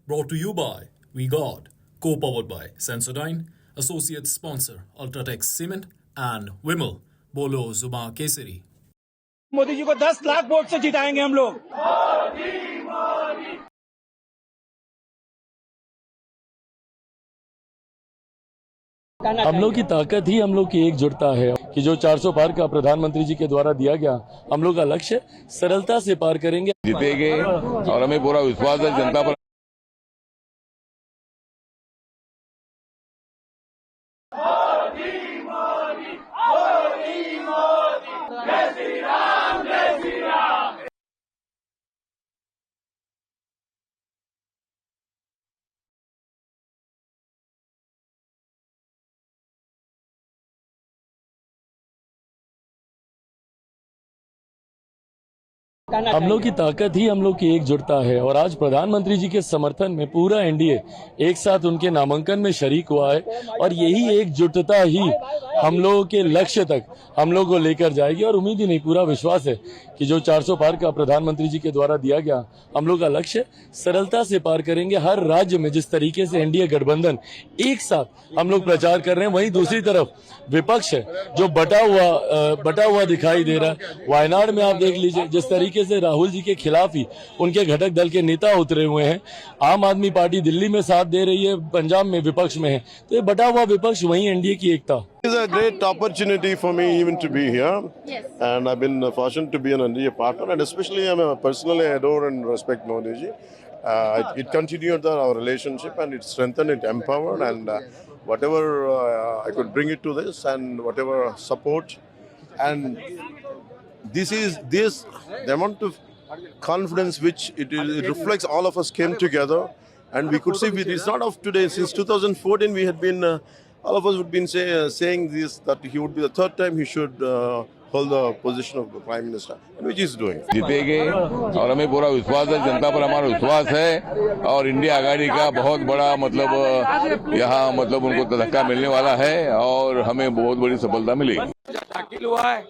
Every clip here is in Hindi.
Brought to you by We God, co-powered by Sensodyne, associate sponsor Ultratech Cement and Vimal. बोलो जुबां केसरी। मोदी जी को 10 लाख वोट से जिताएंगे हम लोग। हम लोग की ताकत ही हम लोग की एकजुटता है कि जो 400 पार का प्रधानमंत्री जी के द्वारा दिया गया हम लोग का लक्ष्य सरलता से पार करेंगे, जीतेंगे और हमें पूरा विश्वास है जनता पर। हम लोग की ताकत ही हम लोग की एकजुटता है और आज प्रधानमंत्री जी के समर्थन में पूरा एनडीए एक साथ उनके नामांकन में शरीक हुआ है और यही एकजुटता ही हम लोगों के लक्ष्य तक हम लोग को लेकर जाएगी। और उम्मीद ही नहीं, पूरा विश्वास है कि जो 400 पार का प्रधानमंत्री जी के द्वारा दिया गया हम लोग का लक्ष्य सरलता से पार करेंगे। हर राज्य में जिस तरीके से एनडीए गठबंधन एक साथ हम लोग प्रचार कर रहे हैं, वहीं दूसरी तरफ विपक्ष है जो बटा हुआ दिखाई दे रहा है। वायनाड में आप देख लीजिए जिस तरीके से राहुल जी के खिलाफ ही उनके घटक दल के नेता उतरे हुए हैं। आम आदमी पार्टी दिल्ली में साथ दे रही है, पंजाब में विपक्ष में है, तो ये बटा हुआ विपक्ष वहीं एनडीए की एकता। It's a great opportunity for me even to be here. Yes. And I've been fortunate to be an NDA partner, and especially I personally adore and respect Modi ji. It continued our relationship and it strengthened, it empowered, and whatever I could bring it to this and whatever support. And this the amount of confidence which it reflects. All of us came together, and we could see it's not of today. Since 2014, we had been. All of us would been saying this, that he would be the third time he should hold the position of the Prime Minister, which he is doing. जीतेंगे और हमें पूरा विश्वास है, जनता पर हमारा विश्वास है और इंडिया आघाड़ी का बहुत बड़ा यहाँ उनको धक्का मिलने वाला है और हमें बहुत बड़ी सफलता मिलेगी। दाखिल हुआ है,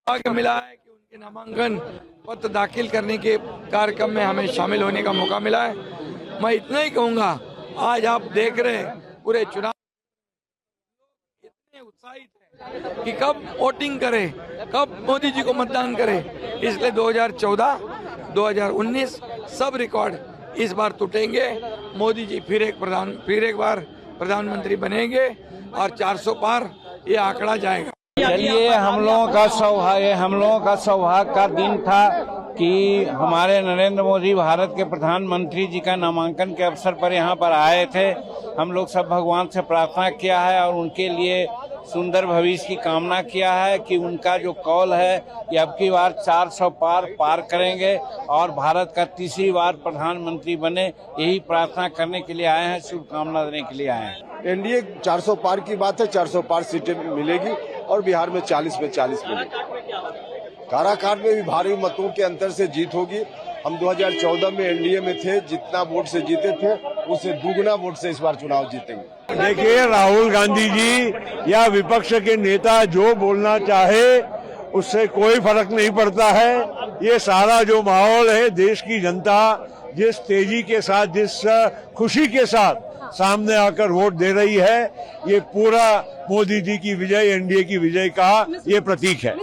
भाग्य मिला है कि उनके नामांकन पत्र दाखिल करने के कार्यक्रम में हमें शामिल होने का मौका मिला है। मैं इतना ही कहूँगा, आज आप देख रहे हैं पूरे चुनाव इतने उत्साहित हैं कि कब वोटिंग करें, कब मोदी जी को मतदान करें। इसलिए 2014, 2019 सब रिकॉर्ड इस बार टूटेंगे। मोदी जी फिर एक बार प्रधानमंत्री बनेंगे और 400 पार ये आंकड़ा जाएगा। चलिए, हम लोगों का सौभाग्य का दिन था कि हमारे नरेंद्र मोदी भारत के प्रधानमंत्री जी का नामांकन के अवसर पर यहाँ पर आए थे। हम लोग सब भगवान से प्रार्थना किया है और उनके लिए सुंदर भविष्य की कामना किया है कि उनका जो कॉल है कि अब की बार 400 पार करेंगे और भारत का तीसरी बार प्रधानमंत्री बने, यही प्रार्थना करने के लिए आए हैं, शुभकामना देने के लिए आए हैं। एनडीए 400 पार की बात है, 400 पार सीटें मिलेगी और बिहार में 40 में 40 मिलेगी। काराकाट में भी भारी मतों के अंतर से जीत होगी। हम 2014 में एनडीए में थे, जितना वोट से जीते थे उससे दुगना वोट से इस बार चुनाव जीतेंगे। देखिए, राहुल गांधी जी या विपक्ष के नेता जो बोलना चाहे उससे कोई फर्क नहीं पड़ता है। ये सारा जो माहौल है, देश की जनता जिस तेजी के साथ, जिस खुशी के साथ सामने आकर वोट दे रही है, ये पूरा मोदी जी की विजय, एनडीए की विजय का ये प्रतीक है।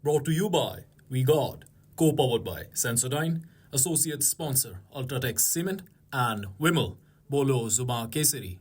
Brought to you by We God, co-powered by Sensodyne, associate sponsor Ultratech Cement and Vimal. बोलो जुबां केसरी।